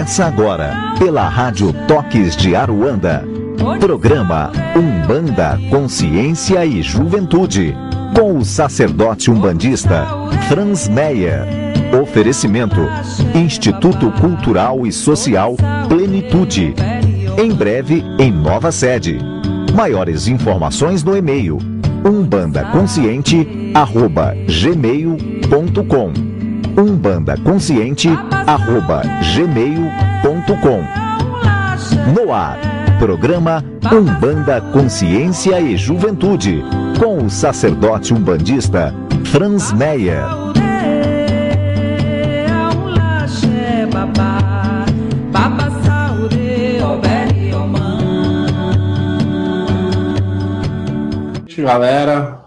Começa agora, pela Rádio Toques de Aruanda, programa Umbanda, Consciência e Juventude, com o sacerdote umbandista Franz Meyer. Oferecimento: Instituto Cultural e Social Plenitude. Em breve, em nova sede. Maiores informações no e-mail umbandaconsciente@gmail.com umbandaconsciente@gmail.com. No ar, programa Umbanda, Consciência e Juventude, com o sacerdote umbandista Franz Meyer. Galera,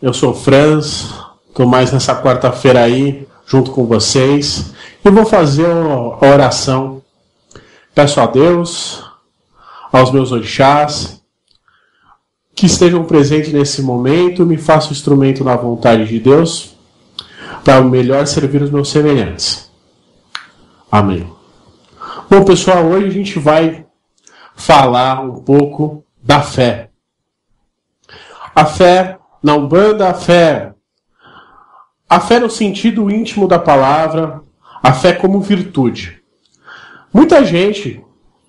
eu sou o Franz, estou mais nessa quarta-feira aí, junto com vocês, e vou fazer a oração. Peço a Deus, aos meus orixás, que estejam presentes nesse momento, me façam instrumento na vontade de Deus, para melhor servir os meus semelhantes. Amém. Bom, pessoal, hoje a gente vai falar um pouco da fé. A fé na Umbanda, a fé no sentido íntimo da palavra, a fé como virtude. Muita gente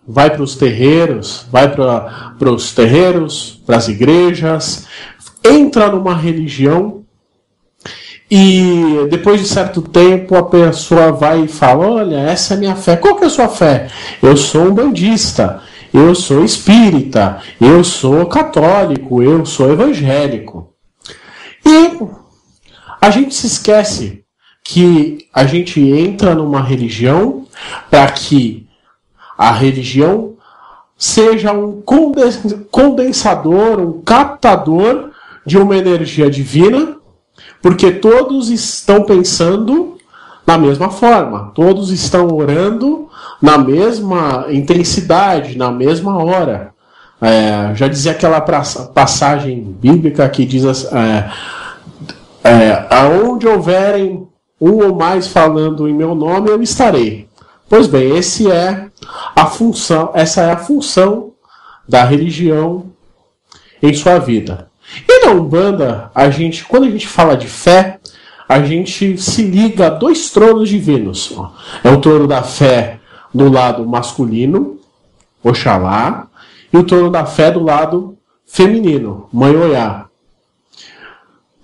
vai para os terreiros, para as igrejas, entra numa religião e depois de certo tempo a pessoa vai e fala: olha, essa é a minha fé. Qual que é a sua fé? Eu sou umbandista. Eu sou espírita, eu sou católico, eu sou evangélico. E a gente se esquece que a gente entra numa religião para que a religião seja um condensador, um captador de uma energia divina, porque todos estão pensando na mesma forma, todos estão orando na mesma intensidade, na mesma hora. Já dizia aquela passagem bíblica que diz aonde houverem um ou mais falando em meu nome, eu estarei. Pois bem, essa é a função da religião em sua vida. E na Umbanda, quando a gente fala de fé, a gente se liga a dois tronos divinos. É o trono da fé do lado masculino, Oxalá, e o trono da fé do lado feminino, Mãe Oiá.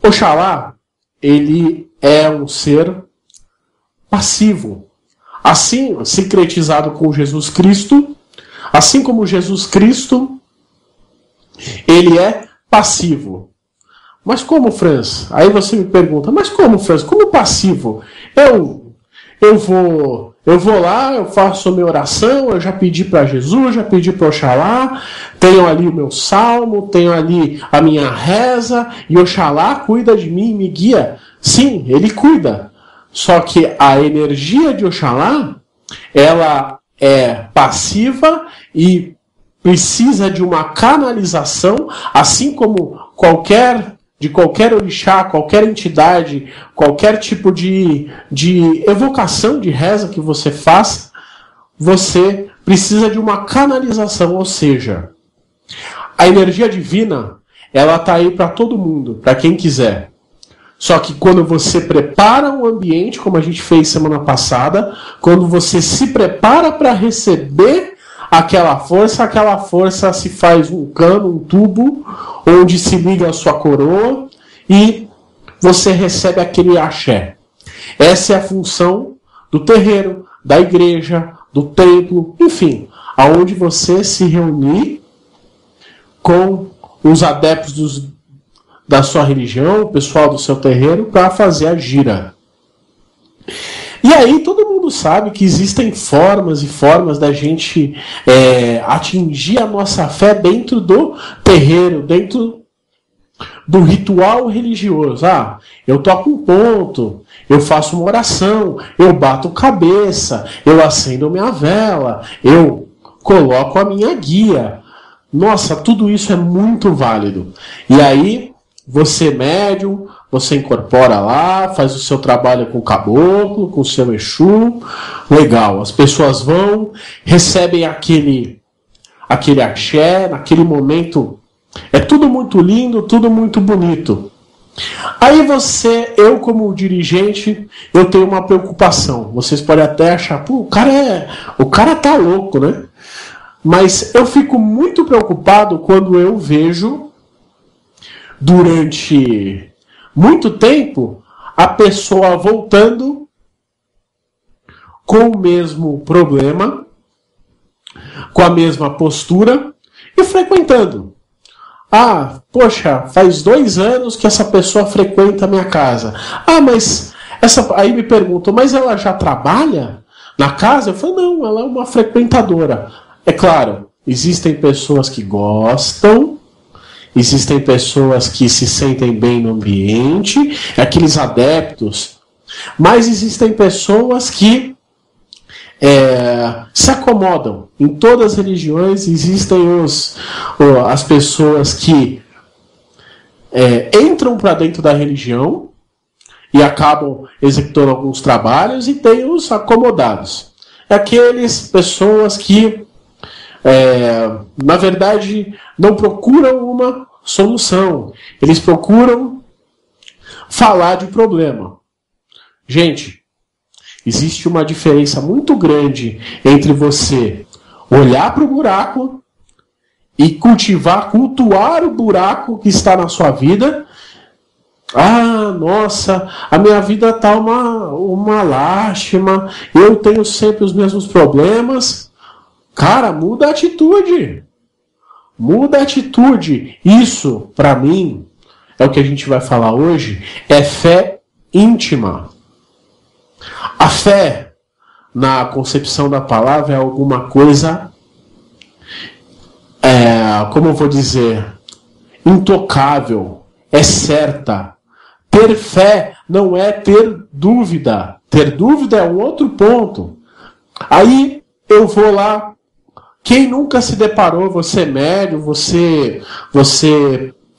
Oxalá, ele é um ser passivo, assim sincretizado com Jesus Cristo, assim como Jesus Cristo, ele é passivo. Mas como, Franz? Aí você me pergunta, mas como, Franz? Como passivo? Eu vou lá, eu faço a minha oração, eu já pedi para Jesus, já pedi para Oxalá, tenho ali o meu salmo, tenho ali a minha reza, e Oxalá cuida de mim e me guia. Sim, ele cuida. Só que a energia de Oxalá, ela é passiva e precisa de uma canalização, assim como qualquer orixá, qualquer entidade, qualquer tipo de evocação de reza que você faça, você precisa de uma canalização, ou seja, a energia divina, ela está aí para todo mundo, para quem quiser. Só que quando você prepara um ambiente, como a gente fez semana passada, quando você se prepara para receber aquela força se faz um cano, um tubo, onde se liga a sua coroa e você recebe aquele axé. Essa é a função do terreiro, da igreja, do templo, enfim, aonde você se reunir com os adeptos da sua religião, o pessoal do seu terreiro, para fazer a gira. E aí todo mundo sabe que existem formas e formas da gente atingir a nossa fé dentro do terreiro, dentro do ritual religioso. Eu toco um ponto, eu faço uma oração, eu bato cabeça, eu acendo minha vela, eu coloco a minha guia. Nossa, tudo isso é muito válido. E aí você médium, você incorpora lá, faz o seu trabalho com o caboclo, com o seu Exu, legal. As pessoas vão, recebem aquele axé, naquele momento, é tudo muito lindo, tudo muito bonito. Aí eu como dirigente, eu tenho uma preocupação. Vocês podem até achar, pô, o cara tá louco, né? Mas eu fico muito preocupado quando eu vejo, durante muito tempo, a pessoa voltando com o mesmo problema, com a mesma postura e frequentando. Ah, poxa, faz 2 anos que essa pessoa frequenta a minha casa. Ah, mas aí me perguntam, mas ela já trabalha na casa? Eu falo, não, ela é uma frequentadora. É claro, existem pessoas que gostam, existem pessoas que se sentem bem no ambiente, aqueles adeptos, mas existem pessoas que se acomodam. Em todas as religiões existem as pessoas que entram para dentro da religião e acabam executando alguns trabalhos, e tem os acomodados. Aqueles pessoas que na verdade não procuram uma solução, eles procuram falar de problema. Gente, existe uma diferença muito grande entre você olhar para o buraco e cultuar o buraco que está na sua vida. Ah, nossa, a minha vida está uma lástima, eu tenho sempre os mesmos problemas. Cara, muda a atitude. Muda a atitude. Isso, para mim, é o que a gente vai falar hoje, é fé íntima. A fé, na concepção da palavra, é alguma coisa, como eu vou dizer, intocável, é certa. Ter fé não é ter dúvida. Ter dúvida é um outro ponto. Aí eu vou lá. Quem nunca se deparou, você médium, você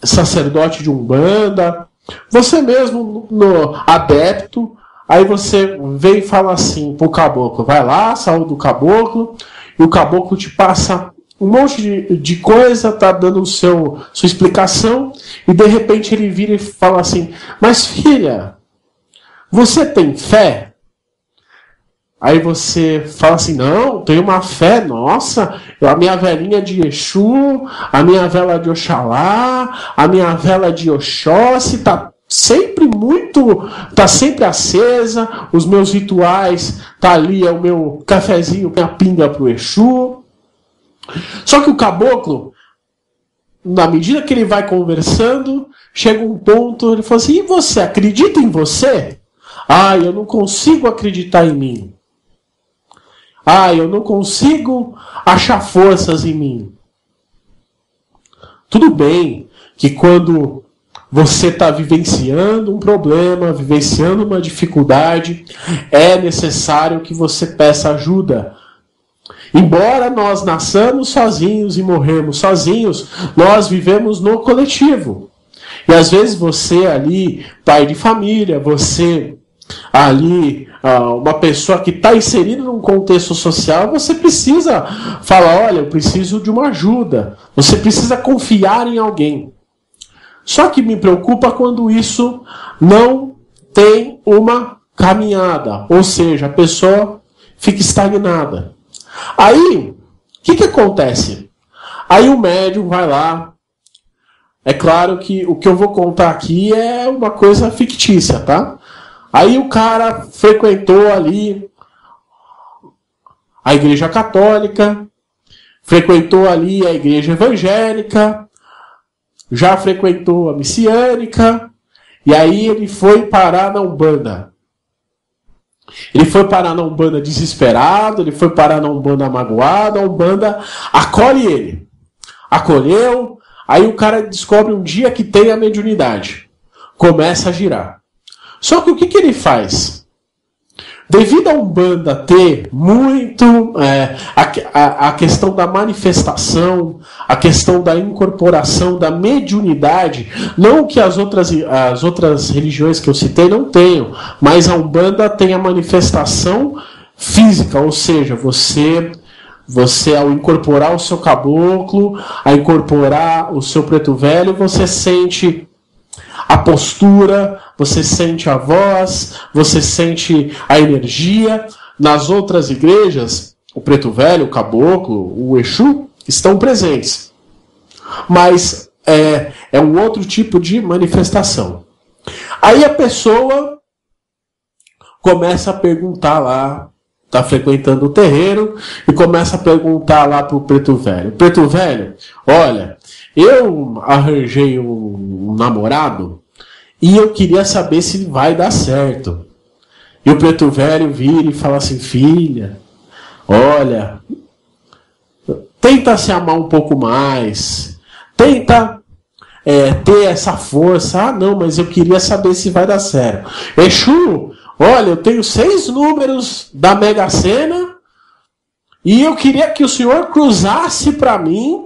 sacerdote de Umbanda, você mesmo adepto, aí você vem e fala assim pro caboclo, vai lá, saúde do caboclo, e o caboclo te passa um monte de coisa, tá dando sua explicação, e de repente ele vira e fala assim, mas filha, você tem fé? Aí você fala assim, não, tenho uma fé, nossa, a minha velinha de Exu, a minha vela de Oxalá, a minha vela de Oxóssi, tá sempre acesa, os meus rituais, tá ali, é o meu cafezinho, minha pinga pro Exu. Só que o caboclo, na medida que ele vai conversando, chega um ponto, ele fala assim, e você, acredita em você? Ah, eu não consigo acreditar em mim. Ah, eu não consigo achar forças em mim. Tudo bem que quando você está vivenciando um problema, vivenciando uma dificuldade, é necessário que você peça ajuda. Embora nós nasçamos sozinhos e morremos sozinhos, nós vivemos no coletivo. E às vezes você ali, pai de família, você ali, uma pessoa que está inserida num contexto social, você precisa falar, olha, eu preciso de uma ajuda. Você precisa confiar em alguém. Só que me preocupa quando isso não tem uma caminhada, ou seja, a pessoa fica estagnada. Aí, o que acontece? Aí o médium vai lá. É claro que o que eu vou contar aqui é uma coisa fictícia, tá? Aí o cara frequentou ali a igreja católica, frequentou ali a igreja evangélica, já frequentou a messiânica, e aí ele foi parar na Umbanda. Ele foi parar na Umbanda desesperado, ele foi parar na Umbanda magoado, a Umbanda acolhe ele. Acolheu, aí o cara descobre um dia que tem a mediunidade. Começa a girar. Só que o que ele faz? devido a Umbanda ter muito a questão da manifestação, a questão da incorporação, da mediunidade, não que as outras religiões que eu citei não tenham, mas a Umbanda tem a manifestação física, ou seja, você ao incorporar o seu caboclo, a incorporar o seu preto velho, você sente a postura, você sente a voz, você sente a energia. Nas outras igrejas, o preto velho, o caboclo, o Exu estão presentes. Mas é um outro tipo de manifestação. Aí a pessoa começa a perguntar lá, está frequentando o terreiro, e começa a perguntar lá para o preto velho. Preto velho, olha, eu arranjei um namorado e eu queria saber se vai dar certo. E o preto velho vira e fala assim, filha, olha, tenta se amar um pouco mais, tenta ter essa força. Ah, não, mas eu queria saber se vai dar certo. Exu, olha, eu tenho 6 números da Mega Sena e eu queria que o senhor cruzasse para mim,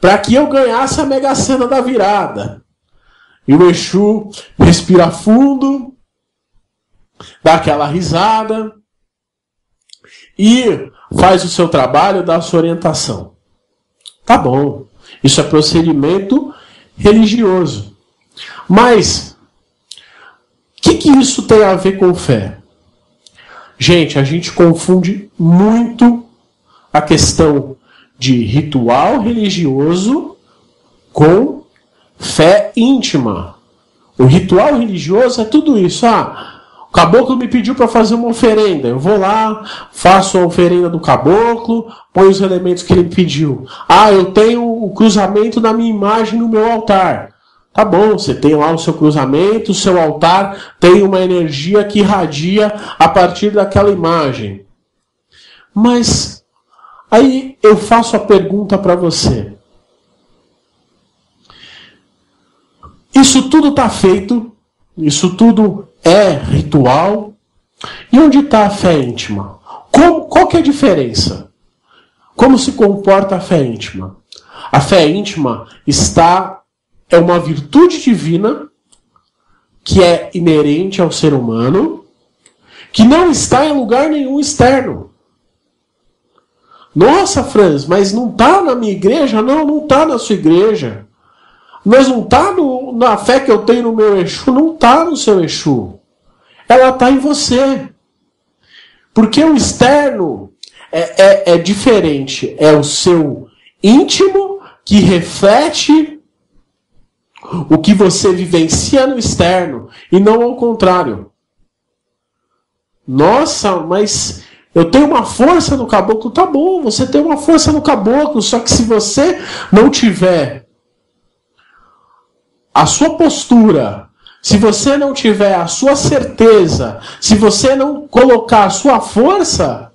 para que eu ganhasse a Mega Sena da virada. E o Exu respira fundo, dá aquela risada e faz o seu trabalho, dá a sua orientação. Tá bom, isso é procedimento religioso. Mas o que isso tem a ver com fé? Gente, a gente confunde muito a questão de ritual religioso com fé íntima. O ritual religioso é tudo isso. O caboclo me pediu para fazer uma oferenda. Eu vou lá, faço a oferenda do caboclo, ponho os elementos que ele me pediu. Eu tenho o cruzamento da minha imagem no meu altar. Tá bom, você tem lá o seu cruzamento, o seu altar tem uma energia que irradia a partir daquela imagem. Mas aí eu faço a pergunta para você. Isso tudo está feito, isso tudo é ritual. E onde está a fé íntima? Qual que é a diferença? Como se comporta a fé íntima? A fé íntima é uma virtude divina que é inerente ao ser humano, que não está em lugar nenhum externo. Nossa, Franz, mas não está na minha igreja? Não está na sua igreja. Mas não está na fé que eu tenho no meu Exu, não está no seu Exu. Ela está em você. Porque o externo é diferente. É o seu íntimo que reflete o que você vivencia no externo e não ao contrário. Nossa, mas eu tenho uma força no caboclo. Tá bom, você tem uma força no caboclo, só que se você não tiver a sua postura, se você não tiver a sua certeza, se você não colocar a sua força,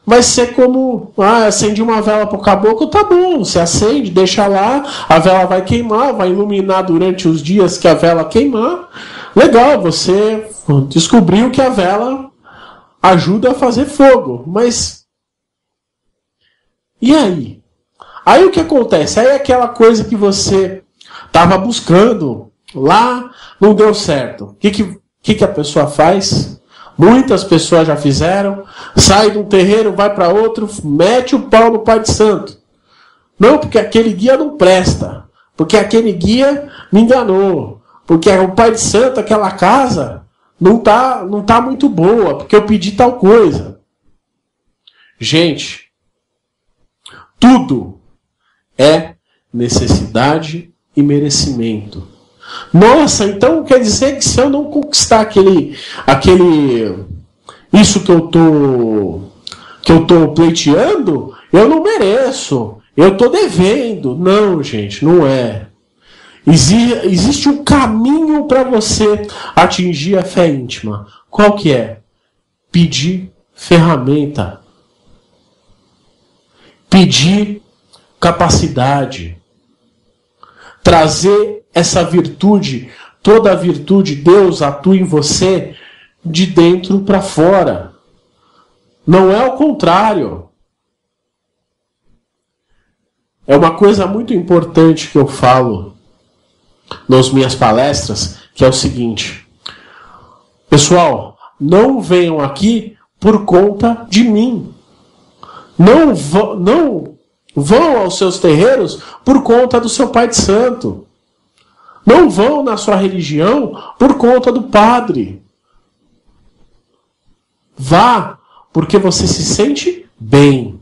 vai ser como, acende uma vela para o caboclo, tá bom, você acende, deixa lá, a vela vai queimar, vai iluminar durante os dias que a vela queimar. Legal, você descobriu que a vela ajuda a fazer fogo, mas e aí? Aí o que acontece? Aí é aquela coisa que você estava buscando lá, não deu certo. O que a pessoa faz? Muitas pessoas já fizeram. Sai de um terreiro, vai para outro, mete o pau no Pai de Santo. Não, porque aquele guia não presta. Porque aquele guia me enganou. Porque o Pai de Santo, aquela casa, não tá muito boa, porque eu pedi tal coisa. Gente, tudo é necessidade e merecimento. Nossa, então quer dizer que se eu não conquistar isso que eu tô pleiteando, eu não mereço, eu tô devendo. Não, gente, não é. Existe um caminho para você atingir a fé íntima. Qual que é? Pedir ferramenta. Pedir capacidade. Trazer essa virtude, toda a virtude, Deus atua em você de dentro para fora. Não é o contrário. É uma coisa muito importante que eu falo nas minhas palestras, que é o seguinte: pessoal, não venham aqui por conta de mim. Não vão aos seus terreiros por conta do seu pai de santo. Não vão na sua religião por conta do padre. Vá porque você se sente bem.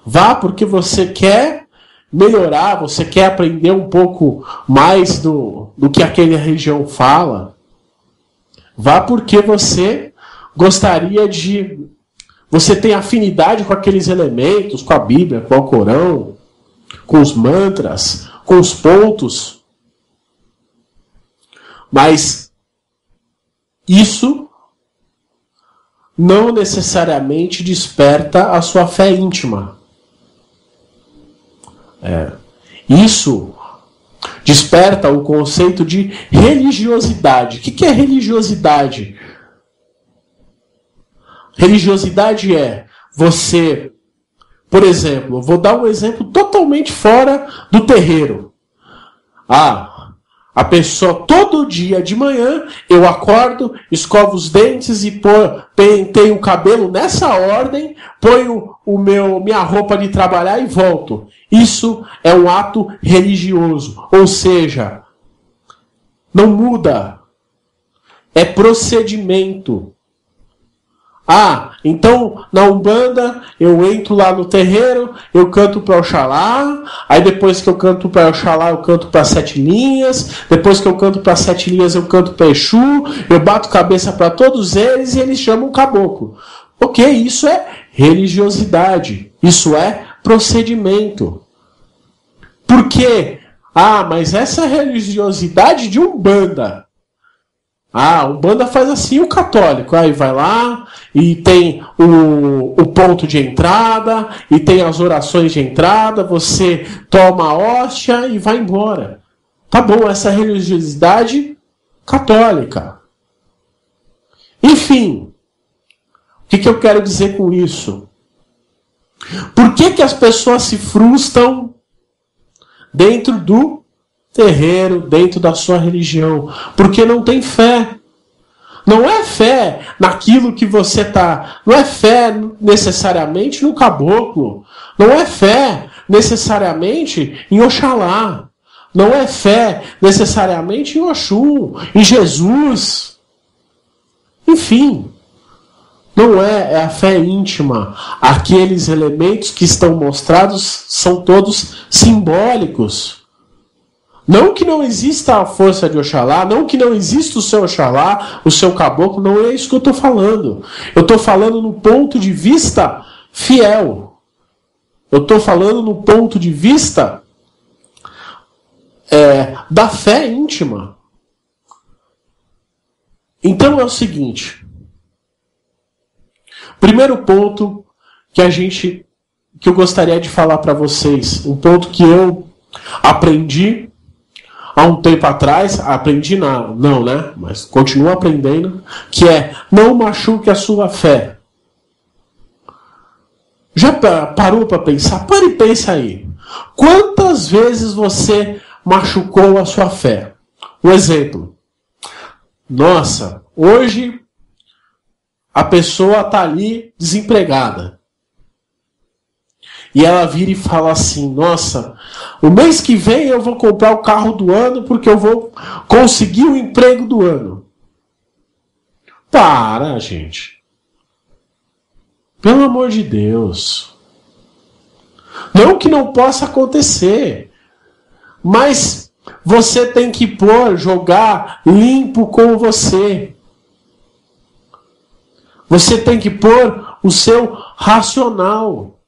Vá porque você quer melhorar, você quer aprender um pouco mais do que aquela religião fala. Vá porque você gostaria de... Você tem afinidade com aqueles elementos, com a Bíblia, com o Corão, com os mantras, com os pontos. Mas isso não necessariamente desperta a sua fé íntima. Isso desperta o conceito de religiosidade. O que é religiosidade? Religiosidade é você, por exemplo, vou dar um exemplo totalmente fora do terreiro. A pessoa, todo dia de manhã, eu acordo, escovo os dentes e penteio o cabelo nessa ordem, ponho minha roupa de trabalhar e volto. Isso é um ato religioso. Ou seja, não muda. É procedimento. Então na Umbanda eu entro lá no terreiro, eu canto para Oxalá, aí depois que eu canto para Oxalá eu canto para 7 linhas, depois que eu canto para 7 linhas eu canto para Exu, eu bato cabeça para todos eles e eles chamam caboclo. Ok, isso é religiosidade, isso é procedimento. Por quê? Mas essa é a religiosidade de Umbanda. Umbanda faz assim o católico. Aí vai lá e tem o ponto de entrada, e tem as orações de entrada, você toma a hóstia e vai embora. Tá bom, essa religiosidade católica. Enfim, o que eu quero dizer com isso? Por que as pessoas se frustram dentro do terreiro, dentro da sua religião? Porque não tem fé. Não é fé naquilo que você está. Não é fé necessariamente no caboclo. Não é fé necessariamente em Oxalá. Não é fé necessariamente em Oxum, em Jesus. Enfim, não é a fé íntima. Aqueles elementos que estão mostrados são todos simbólicos. Não que não exista a força de Oxalá, não que não exista o seu Oxalá, o seu caboclo, não é isso que eu estou falando. Eu estou falando no ponto de vista fiel. Eu estou falando no ponto de vista da fé íntima. Então é o seguinte. Primeiro ponto que eu gostaria de falar para vocês, um ponto que eu aprendi há um tempo atrás, não, né? Mas continuo aprendendo, que é: não machuque a sua fé. Já parou para pensar? Para e pensa aí. Quantas vezes você machucou a sua fé? Um exemplo. Nossa, hoje a pessoa está ali desempregada. E ela vira e fala assim: nossa, o mês que vem eu vou comprar o carro do ano porque eu vou conseguir o emprego do ano. Para, gente. Pelo amor de Deus. Não que não possa acontecer. Mas você tem que jogar limpo com você. Você tem que pôr o seu racional.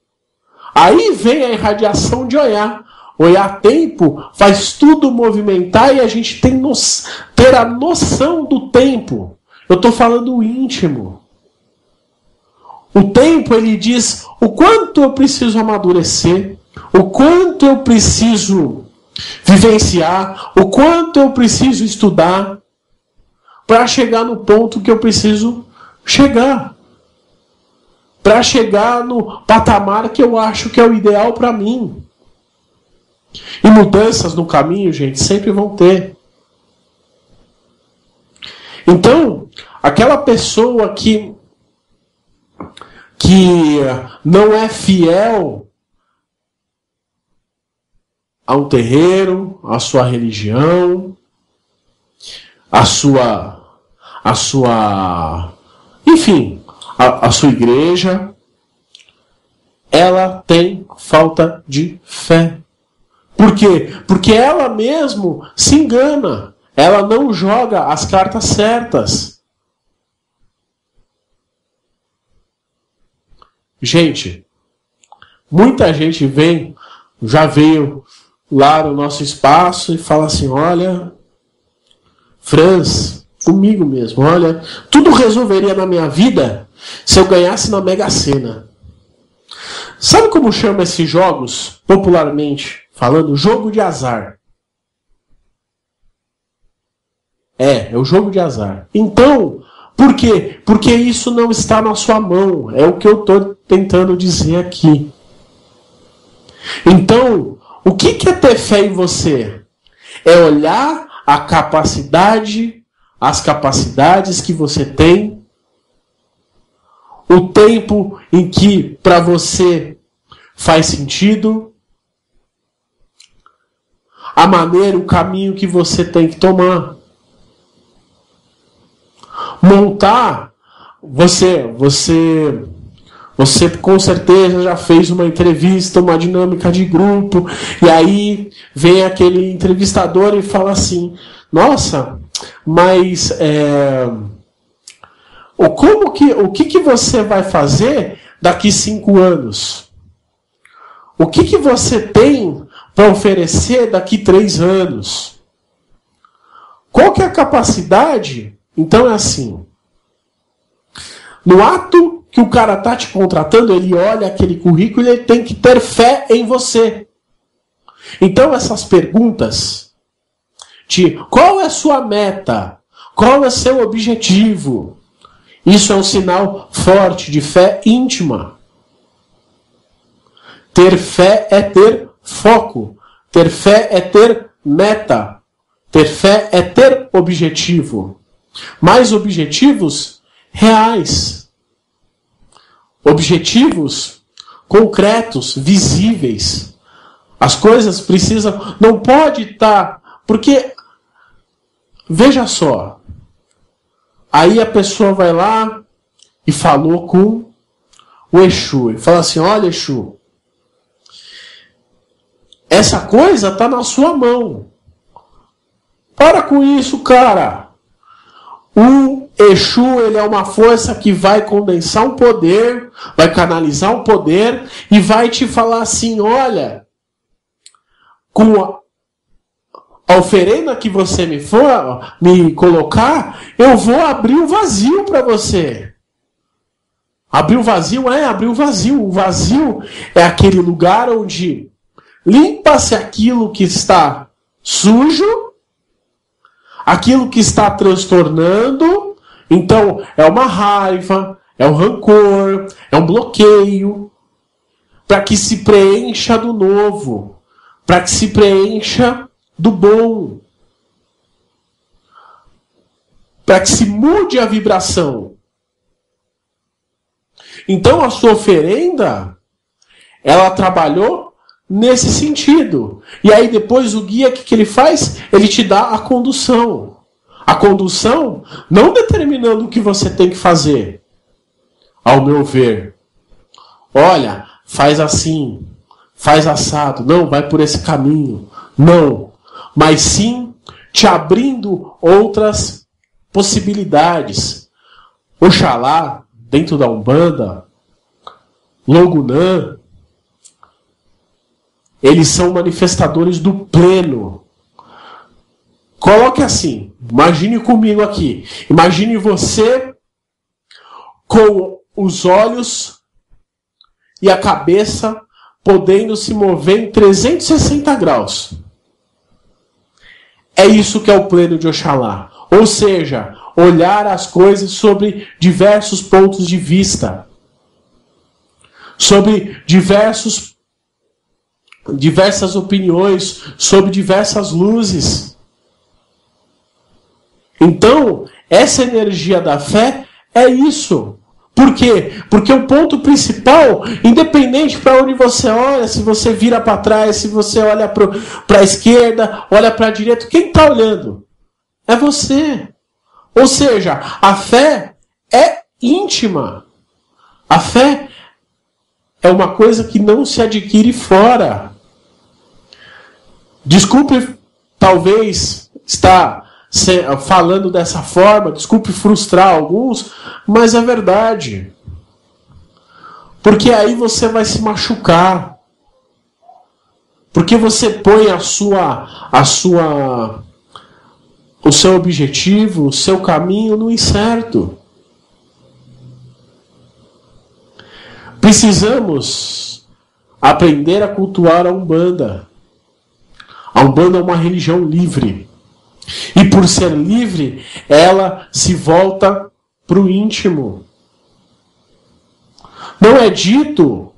Aí vem a irradiação de Oiá. Oiá tempo faz tudo movimentar e a gente tem ter a noção do tempo. Eu estou falando o íntimo. O tempo, ele diz o quanto eu preciso amadurecer, o quanto eu preciso vivenciar, o quanto eu preciso estudar. para chegar no ponto que eu preciso chegar. Para chegar no patamar que eu acho que é o ideal para mim. E mudanças no caminho, gente, sempre vão ter. Então, aquela pessoa que não é fiel a um terreiro, a sua religião, a sua igreja, ela tem falta de fé. Por quê? Porque ela mesmo se engana. Ela não joga as cartas certas. Gente, muita gente já veio lá no nosso espaço e fala assim, olha, Franz, comigo mesmo, olha, tudo resolveria na minha vida se eu ganhasse na Mega Sena. Sabe como chama esses jogos, popularmente falando? Jogo de azar. É o jogo de azar. Então, por quê? Porque isso não está na sua mão. É o que eu estou tentando dizer aqui. Então, o que é ter fé em você? É olhar as capacidades que você tem, o tempo em que para você faz sentido, a maneira, o caminho que você tem que tomar. Montar, você com certeza já fez uma entrevista, uma dinâmica de grupo, e aí vem aquele entrevistador e fala assim, nossa, mas o que você vai fazer daqui 5 anos? O que você tem para oferecer daqui 3 anos? Qual que é a capacidade? Então é assim, no ato que o cara está te contratando, ele olha aquele currículo e ele tem que ter fé em você. Então essas perguntas de qual é a sua meta, qual é seu objetivo, isso é um sinal forte de fé íntima. Ter fé é ter foco, ter fé é ter meta, ter fé é ter objetivo. Mais objetivos reais. Objetivos concretos, visíveis. As coisas precisam... Não pode estar... Porque, veja só. Aí a pessoa vai lá e falou com o Exu. Ele fala assim, olha Exu, essa coisa está na sua mão. Para com isso, cara. O Exu, ele é uma força que vai condensar um poder, vai canalizar um poder e vai te falar assim, olha, com a oferenda que você me colocar, eu vou abrir o vazio para você. Abrir o vazio abrir o vazio. O vazio é aquele lugar onde limpa-se aquilo que está sujo, aquilo que está transtornando. Então, é uma raiva, é um rancor, é um bloqueio, para que se preencha do novo, para que se preencha do bom, para que se mude a vibração. Então, a sua oferenda, ela trabalhou nesse sentido. E aí depois o guia, o que ele faz? Ele te dá a condução. A condução não determinando o que você tem que fazer. Ao meu ver. Olha, faz assim, faz assado. Não, vai por esse caminho. Não. Mas sim te abrindo outras possibilidades. Oxalá, dentro da Umbanda, Logunã, eles são manifestadores do pleno. Coloque assim, imagine comigo aqui. Imagine você com os olhos e a cabeça podendo se mover em 360 graus. É isso que é o pleno de Oxalá. Ou seja, olhar as coisas sobre diversos pontos de vista, sobre diversas opiniões, sobre diversas luzes. Então, essa energia da fé é isso. Por quê? Porque o ponto principal, independente para onde você olha, se você vira para trás, se você olha para a esquerda, olha para a direita, quem está olhando? É você. Ou seja, a fé é íntima. A fé é uma coisa que não se adquire fora. Desculpe, talvez, estar falando dessa forma, desculpe frustrar alguns, mas é verdade. Porque aí você vai se machucar. Porque você põe o seu objetivo, o seu caminho no incerto. Precisamos aprender a cultuar a Umbanda. A Umbanda é uma religião livre. E por ser livre, ela se volta para o íntimo. Não é dito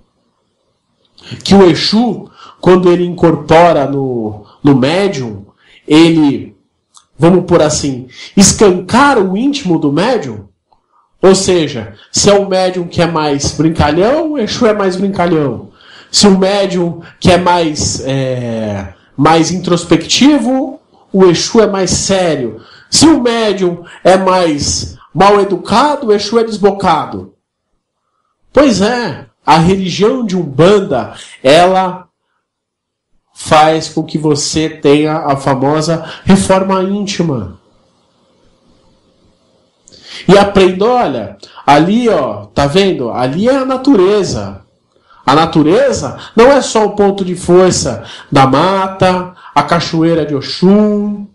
que o Exu, quando ele incorpora no médium, ele, vamos por assim, escancara o íntimo do médium? Ou seja, se é um médium que é mais brincalhão, o Exu é mais brincalhão. Se o médium que é mais introspectivo, o Exu é mais sério. Se o médium é mais mal educado, o Exu é desbocado. Pois é, a religião de Umbanda, ela faz com que você tenha a famosa reforma íntima. E aprenda, olha, ali, ó, tá vendo? Ali é a natureza. A natureza não é só o ponto de força da mata, a cachoeira de Oxum,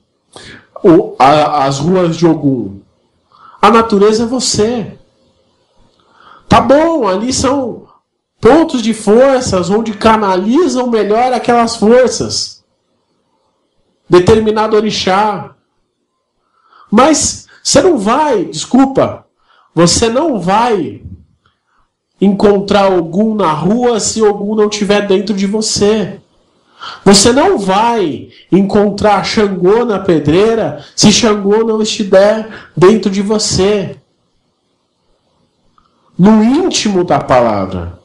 as ruas de Ogum. A natureza é você. Tá bom, ali são pontos de forças onde canalizam melhor aquelas forças. Determinado orixá. Mas você não vai encontrar Ogum na rua se Ogum não estiver dentro de você. Você não vai encontrar Xangô na pedreira se Xangô não estiver dentro de você. No íntimo da palavra.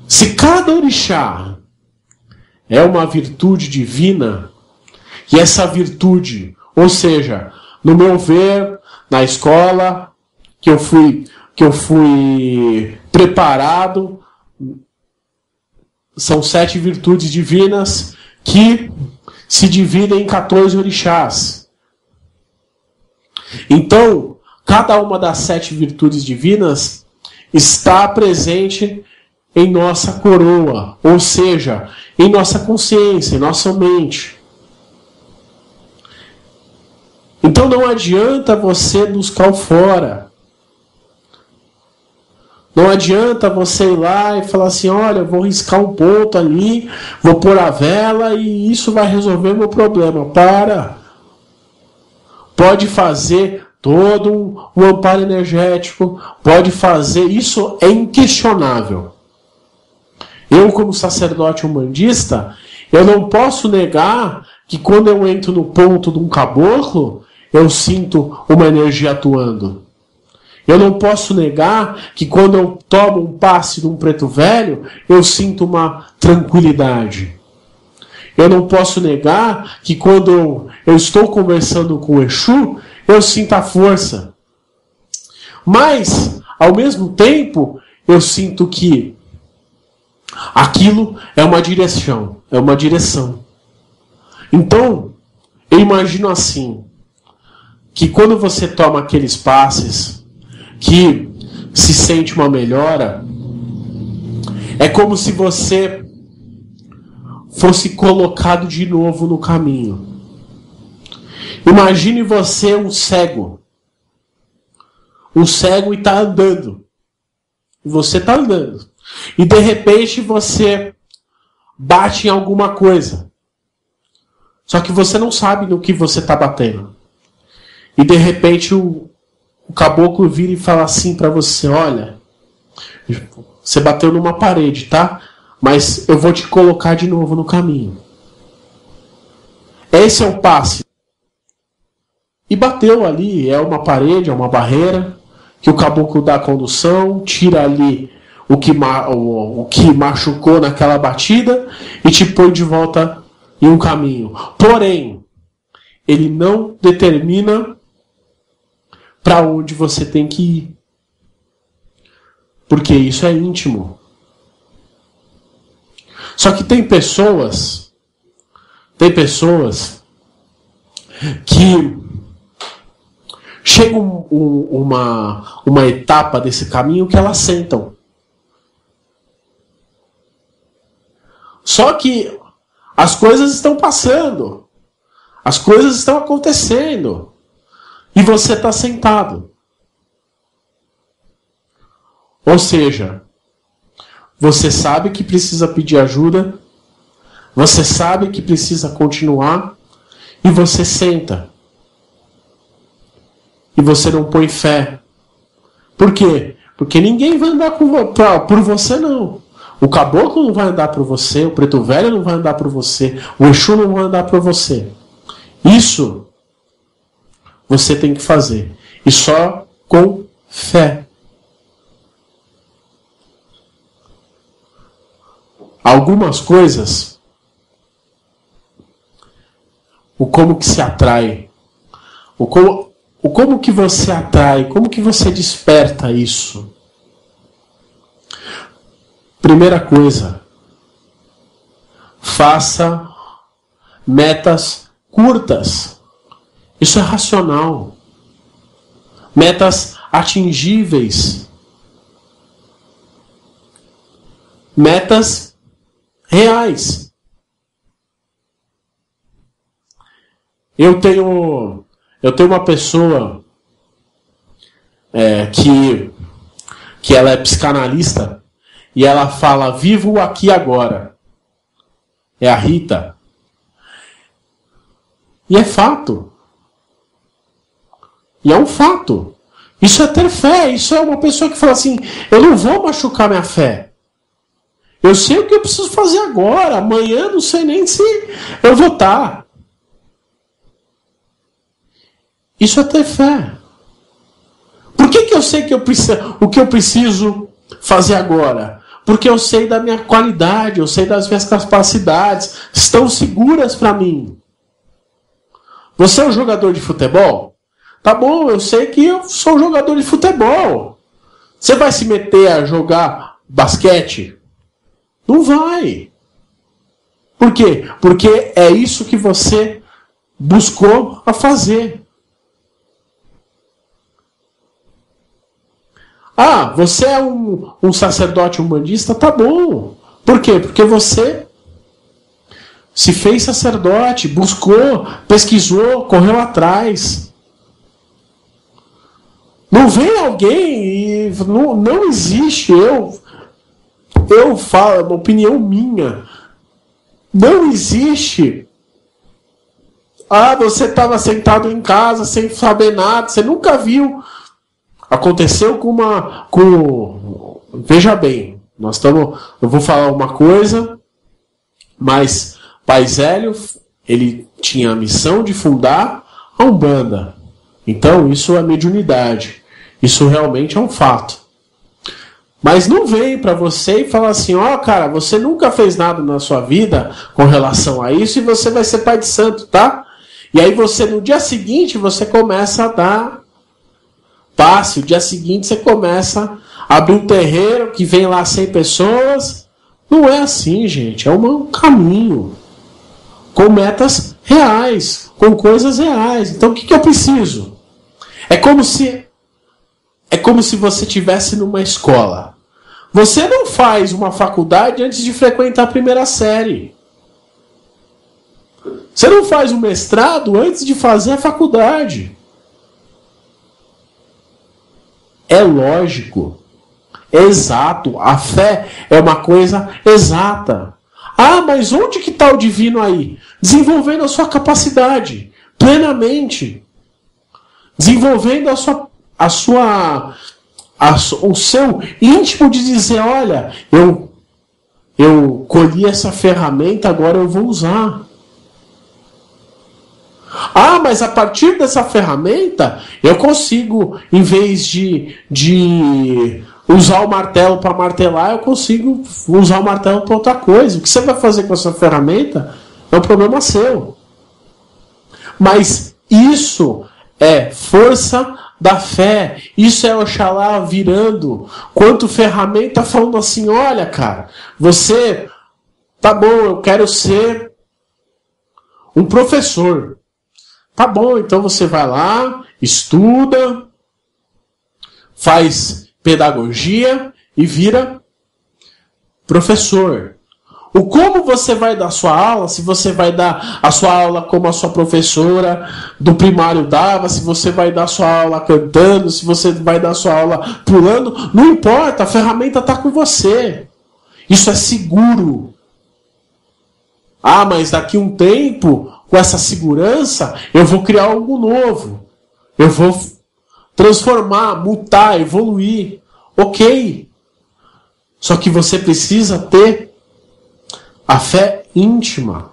Se cada orixá é uma virtude divina, e essa virtude, ou seja, no meu ver, na escola que eu fui preparado, são 7 virtudes divinas que se dividem em 14 orixás. Então, cada uma das 7 virtudes divinas está presente em nossa coroa, ou seja, em nossa consciência, em nossa mente. Então não adianta você buscar o fora. Não adianta você ir lá e falar assim, olha, vou riscar um ponto ali, vou pôr a vela e isso vai resolver meu problema. Para! Pode fazer todo um amparo energético, pode fazer, isso é inquestionável. Eu, como sacerdote umbandista, eu não posso negar que quando eu entro no ponto de um caboclo, eu sinto uma energia atuando. Eu não posso negar que quando eu tomo um passe de um preto velho, eu sinto uma tranquilidade. Eu não posso negar que quando eu estou conversando com o Exu, eu sinto a força. Mas, ao mesmo tempo, eu sinto que aquilo é uma direção. É uma direção. Então, eu imagino assim, que quando você toma aqueles passes, que se sente uma melhora, é como se você fosse colocado de novo no caminho. Imagine você um cego e está andando. E você está andando. E de repente você bate em alguma coisa. Só que você não sabe no que você está batendo. E de repente o caboclo vira e fala assim para você: olha, você bateu numa parede, tá? Mas eu vou te colocar de novo no caminho. Esse é o passe. E bateu ali, é uma parede, é uma barreira, que o caboclo dá a condução, tira ali o que machucou naquela batida e te põe de volta em um caminho. Porém, ele não determina para onde você tem que ir. Porque isso é íntimo. Só que tem pessoas que chega uma etapa desse caminho que elas sentam. Só que as coisas estão passando. As coisas estão acontecendo. E você está sentado. Ou seja, você sabe que precisa pedir ajuda, você sabe que precisa continuar, e você senta. E você não põe fé. Por quê? Porque ninguém vai andar por você, não. O caboclo não vai andar por você, o preto velho não vai andar por você, o Exu não vai andar por você. Isso você tem que fazer. E só com fé. Algumas coisas, o como que se atrai, o como que você atrai, como que você desperta isso. Primeira coisa, faça metas curtas. Isso é racional. Metas atingíveis. Metas reais. Eu tenho uma pessoa que ela é psicanalista e ela fala: vivo aqui agora. É a Rita. E é fato. E é um fato. Isso é ter fé. Isso é uma pessoa que fala assim: eu não vou machucar minha fé. Eu sei o que eu preciso fazer agora. Amanhã não sei nem se eu vou estar. Isso é ter fé. Por que eu sei que o que eu preciso fazer agora? Porque eu sei da minha qualidade, eu sei das minhas capacidades, estão seguras para mim. Você é um jogador de futebol? Tá bom, eu sei que eu sou um jogador de futebol. Você vai se meter a jogar basquete? Não vai. Por quê? Porque é isso que você buscou a fazer. Ah, você é um sacerdote umbandista? Tá bom. Por quê? Porque você se fez sacerdote, buscou, pesquisou, correu atrás. Não vem alguém e não existe. Eu falo, é uma opinião minha. Não existe. Ah, você estava sentado em casa sem saber nada, você nunca viu. Aconteceu veja bem, eu vou falar uma coisa, mas Pai Zélio, ele tinha a missão de fundar a Umbanda. Então isso é mediunidade. Isso realmente é um fato. Mas não vem para você e fala assim: ó, cara, você nunca fez nada na sua vida com relação a isso e você vai ser pai de santo, tá? E aí você, no dia seguinte, você começa a dar passe. O dia seguinte você começa a abrir um terreiro que vem lá 100 pessoas. Não é assim, gente. É um caminho. Com metas reais. Com coisas reais. Então o que eu preciso? É como se você estivesse numa escola. Você não faz uma faculdade antes de frequentar a primeira série. Você não faz um mestrado antes de fazer a faculdade. É lógico. É exato. A fé é uma coisa exata. Ah, mas onde que está o divino aí? desenvolvendo a sua capacidade plenamente, desenvolvendo o seu íntimo de dizer, olha, eu colhi essa ferramenta, agora eu vou usar. Ah, mas a partir dessa ferramenta, eu consigo, em vez de usar o martelo para martelar, eu consigo usar o martelo para outra coisa. O que você vai fazer com essa ferramenta é um problema seu. Mas isso é força da fé. Isso é Oxalá virando quanto ferramenta, falando assim, olha, cara, você, tá bom, eu quero ser um professor. Tá bom, então você vai lá, estuda, faz pedagogia e vira professor. O como você vai dar sua aula, se você vai dar a sua aula como a sua professora do primário dava, se você vai dar sua aula cantando, se você vai dar sua aula pulando, não importa, a ferramenta está com você. Isso é seguro. Ah, mas daqui a um tempo, com essa segurança, eu vou criar algo novo. Eu vou transformar, mutar, evoluir. Ok. Só que você precisa ter a fé íntima.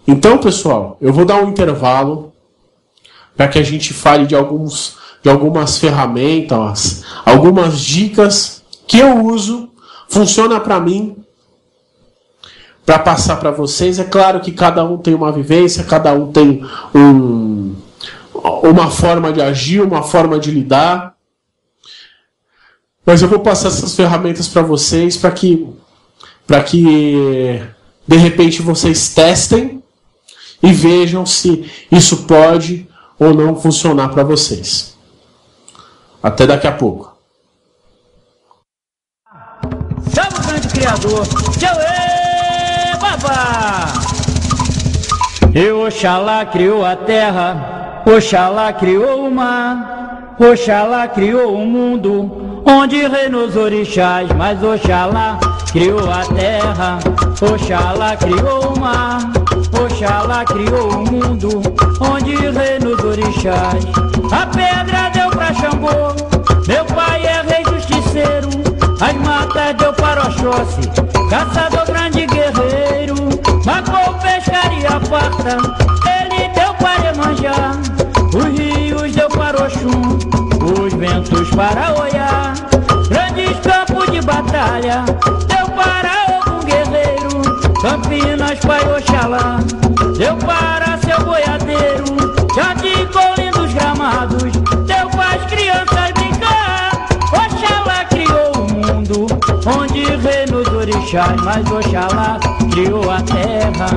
Então, pessoal, eu vou dar um intervalo para que a gente fale de algumas ferramentas, algumas dicas que eu uso, funciona para mim, para passar para vocês. É claro que cada um tem uma vivência, cada um tem uma forma de agir, uma forma de lidar. Mas eu vou passar essas ferramentas para vocês, para que de repente vocês testem e vejam se isso pode ou não funcionar para vocês. Até daqui a pouco. Chama o grande criador, Tchauê, babá! E Oxalá criou a terra, Oxalá criou o mar, Oxalá criou o mundo, onde reinou os orixás. Mas Oxalá criou a terra, Oxalá criou o mar, Oxalá criou o mundo, onde reinou os orixás. A pedra deu pra Xangô, meu pai é rei justiceiro. As matas deu para Oxóssi, caçador grande guerreiro. Marcou pescaria farta, ele deu para Iemanjá. Os rios deu para Oxum, os ventos para Oiá. Grandes campos de batalha deu para algum guerreiro. Campinas para Oxalá, deu para seu boiadeiro. Jardim com lindos gramados, deu para as crianças brincar. Oxalá criou o mundo, onde reinou os orixás. Mas Oxalá criou a terra,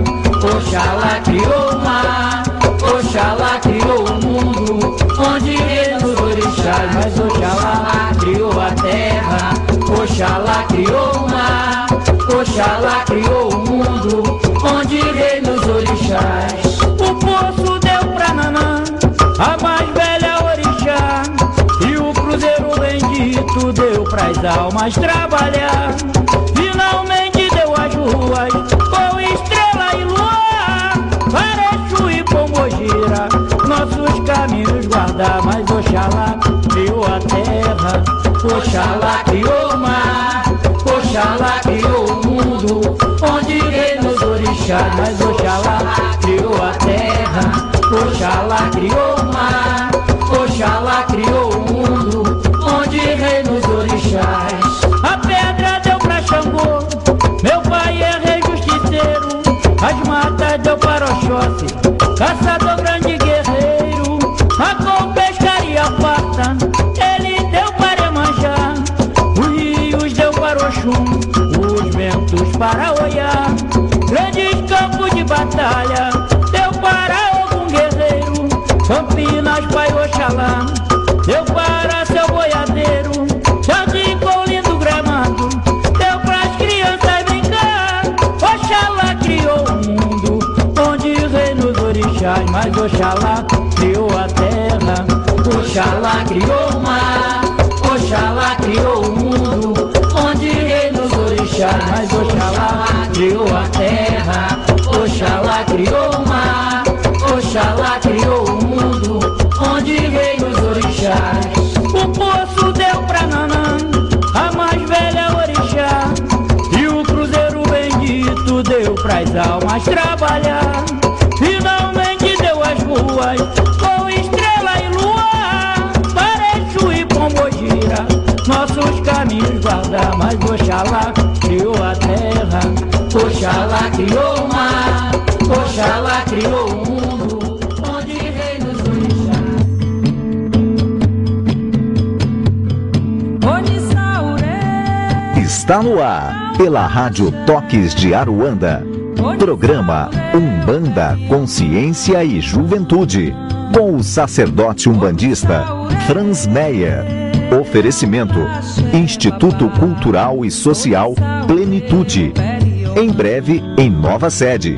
Oxalá criou o mar, Oxalá criou o mundo, onde reinou os orixás. Mas Oxalá criou a terra, Oxalá criou o mar, Oxalá criou o mundo, onde reinou os orixás. O poço deu pra Nanã, a mais velha orixá, e o cruzeiro bendito deu pras almas trabalhar. Finalmente deu as ruas com estrela e luar, para Exu e Pombogira nossos caminhos guardar. Mas Oxalá criou a terra, Oxalá criou o mar, Oxalá criou o mundo, onde reinou os orixás. Mas Oxalá criou a terra, Oxalá criou o mar, Oxalá criou o mundo, onde reinou os orixás. A pedra deu pra Xangô, meu pai é rei justiceiro. As matas deu para Oxóssi, caçador grande guerreiro. Marcou pescaria farta, ele deu para Iemanjá. Os rios deu para Oxum, os ventos para Oiá. Grandes campos de batalha deu para algum guerreiro. Campinas para Oxalá, deu para seu boiadeiro. Jardim com lindo gramado, deu para as crianças brincar. Oxalá criou o mundo, onde reinou os orixás. Mas Oxalá criou a terra, Oxalá criou o mar, Oxalá criou o mundo, onde reinou os orixás. Mas Oxalá almas trabalhar. Finalmente deu as ruas com estrela e lua, Parechu e Pombogira, nossos caminhos guardar. Mas Oxalá criou a terra, Oxalá criou o mar, Oxalá criou o mundo, onde reina os orixás. Está no ar, pela Rádio Toques de Aruanda, programa Umbanda, Consciência e Juventude, com o sacerdote umbandista Franz Meyer. Oferecimento: Instituto Cultural e Social Plenitude. Em breve, em nova sede.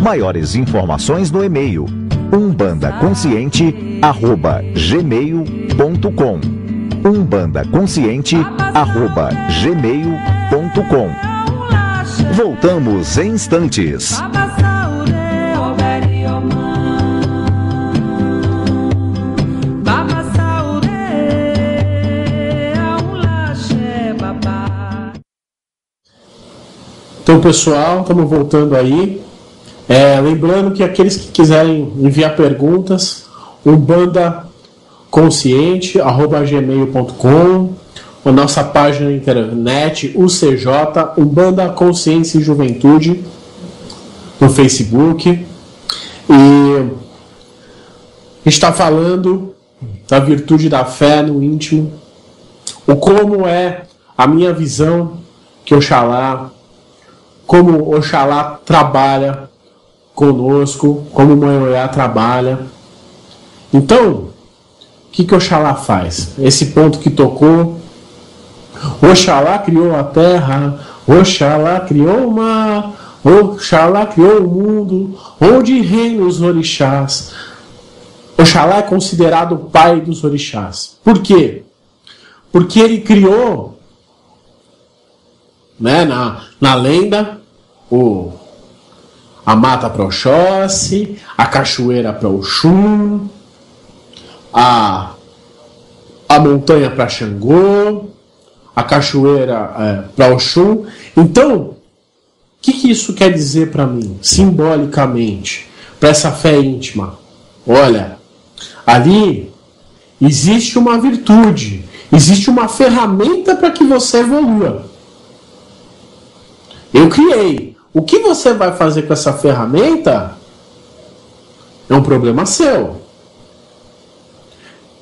Maiores informações no e-mail umbandaconsciente@gmail.com umbandaconsciente@gmail.com. Voltamos em instantes. Então, pessoal, estamos voltando aí. Lembrando que aqueles que quiserem enviar perguntas, umbandaconsciente@gmail.com, a nossa página na internet, UCJ, Umbanda, Consciência e Juventude, no Facebook. E a gente está falando da virtude da fé no íntimo, o como é a minha visão que Oxalá, como Oxalá trabalha conosco, como Mãe Oiá trabalha. Então, o que Oxalá faz? Esse ponto que tocou, Oxalá criou a terra, Oxalá criou o mar, Oxalá criou o mundo, onde reinam os orixás. Oxalá é considerado o pai dos orixás. Por quê? Porque ele criou, né, na lenda, a mata para Oxóssi, a cachoeira para Oxum, a montanha para Xangô, a cachoeira para Oxum. Então, o que isso quer dizer para mim, simbolicamente, para essa fé íntima? Olha, ali existe uma virtude, existe uma ferramenta para que você evolua. Eu criei. O que você vai fazer com essa ferramenta é um problema seu.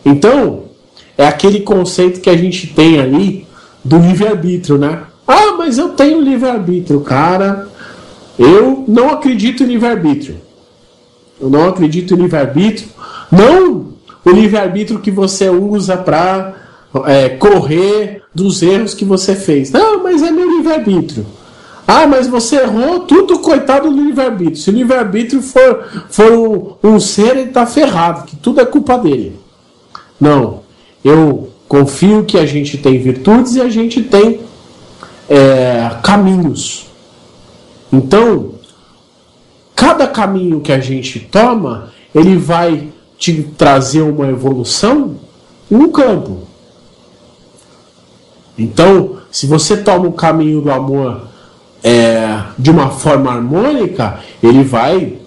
Então, é aquele conceito que a gente tem ali do livre-arbítrio, né? Ah, mas eu tenho livre-arbítrio. Cara, eu não acredito em livre-arbítrio. Eu não acredito em livre-arbítrio. Não o livre-arbítrio que você usa para correr dos erros que você fez. Não, mas é meu livre-arbítrio. Ah, mas você errou, tudo coitado do livre-arbítrio. Se o livre-arbítrio for um ser, ele está ferrado, que tudo é culpa dele. Não, eu confio que a gente tem virtudes e a gente tem caminhos. Então, cada caminho que a gente toma, ele vai te trazer uma evolução em um campo. Então, se você toma o caminho do amor de uma forma harmônica, ele vai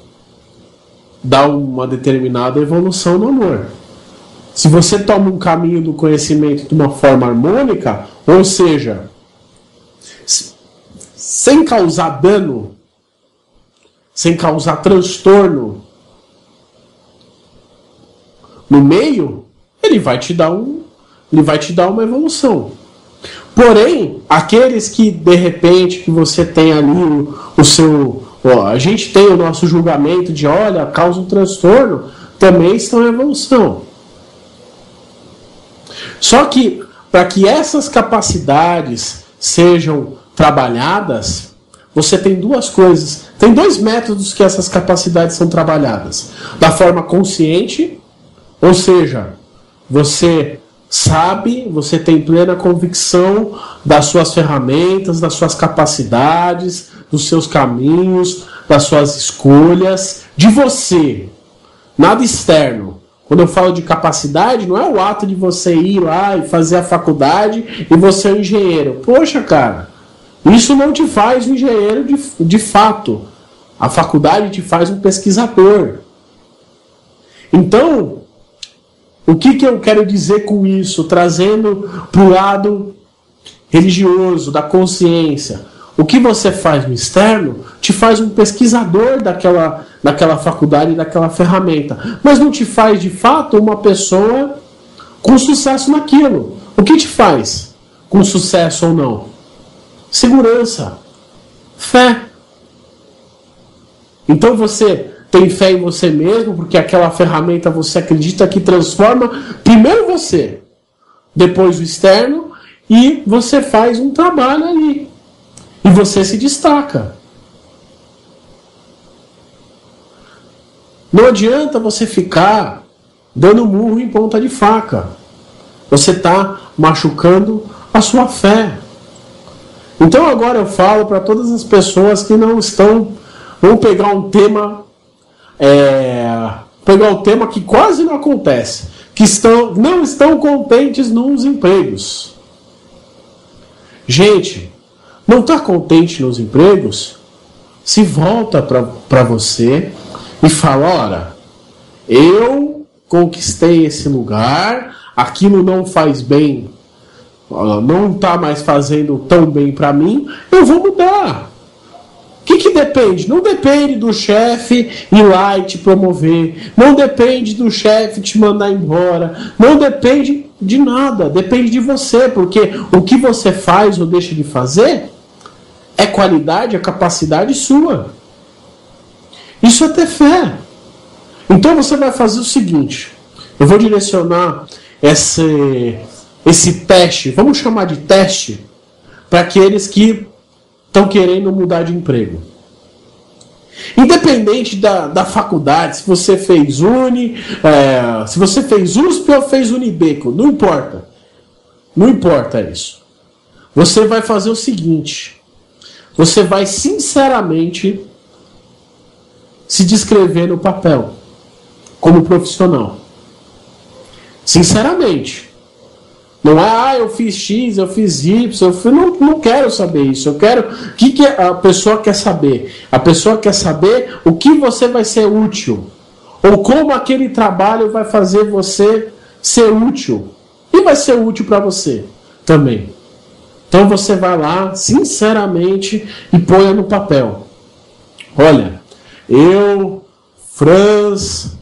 dar uma determinada evolução no amor. Se você toma um caminho do conhecimento de uma forma harmônica, ou seja, sem causar dano, sem causar transtorno no meio, ele vai te dar uma evolução. Porém, aqueles que de repente que você tem ali o seu, a gente tem o nosso julgamento de olha, causa um transtorno, também estão em evolução. Só que para que essas capacidades sejam trabalhadas, você tem duas coisas, tem dois métodos que essas capacidades são trabalhadas. Da forma consciente, ou seja, você sabe, você tem plena convicção das suas ferramentas, das suas capacidades, dos seus caminhos, das suas escolhas, de você, nada externo. Quando eu falo de capacidade, não é o ato de você ir lá e fazer a faculdade e você é um engenheiro. Poxa, cara, isso não te faz um engenheiro de fato. A faculdade te faz um pesquisador. Então, o que eu quero dizer com isso? Trazendo para o lado religioso, da consciência. O que você faz no externo te faz um pesquisador daquela faculdade, daquela ferramenta. Mas não te faz, de fato, uma pessoa com sucesso naquilo. O que te faz com sucesso ou não? Segurança. Fé. Então você tem fé em você mesmo, porque aquela ferramenta você acredita que transforma primeiro você, depois o externo, e você faz um trabalho ali. E você se destaca. Não adianta você ficar dando murro em ponta de faca. Você está machucando a sua fé. Então agora eu falo para todas as pessoas que não estão... Vamos pegar um tema... pegar um tema que quase não acontece. Que não estão contentes nos empregos. Gente, não está contente nos empregos? Se volta para você e fala, olha, eu conquistei esse lugar, aquilo não faz bem, não está mais fazendo tão bem para mim, eu vou mudar. O que depende? Não depende do chefe ir lá e te promover, não depende do chefe te mandar embora, não depende de nada, depende de você, porque o que você faz ou deixa de fazer é qualidade, é capacidade sua. Isso é ter fé. Então você vai fazer o seguinte, eu vou direcionar esse teste, vamos chamar de teste, para aqueles que estão querendo mudar de emprego. Independente da faculdade, se você fez se você fez USP ou fez Unibeco, não importa. Não importa isso. Você vai fazer o seguinte, você vai sinceramente se descrever no papel como profissional. Sinceramente. Não é, eu fiz X, eu fiz Y, não quero saber isso. Eu quero... O que a pessoa quer saber? A pessoa quer saber o que você vai ser útil. Ou como aquele trabalho vai fazer você ser útil. E vai ser útil para você também. Então você vai lá, sinceramente, e põe no papel. Olha, Franz,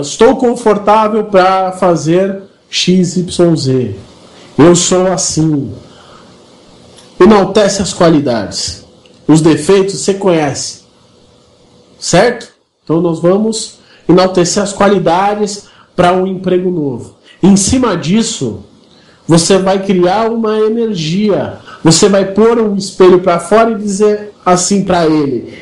estou confortável para fazer XYZ. Eu sou assim. Enaltece as qualidades. Os defeitos você conhece. Certo? Então nós vamos enaltecer as qualidades para um emprego novo. Em cima disso, você vai criar uma energia. Você vai pôr um espelho para fora e dizer assim para ele,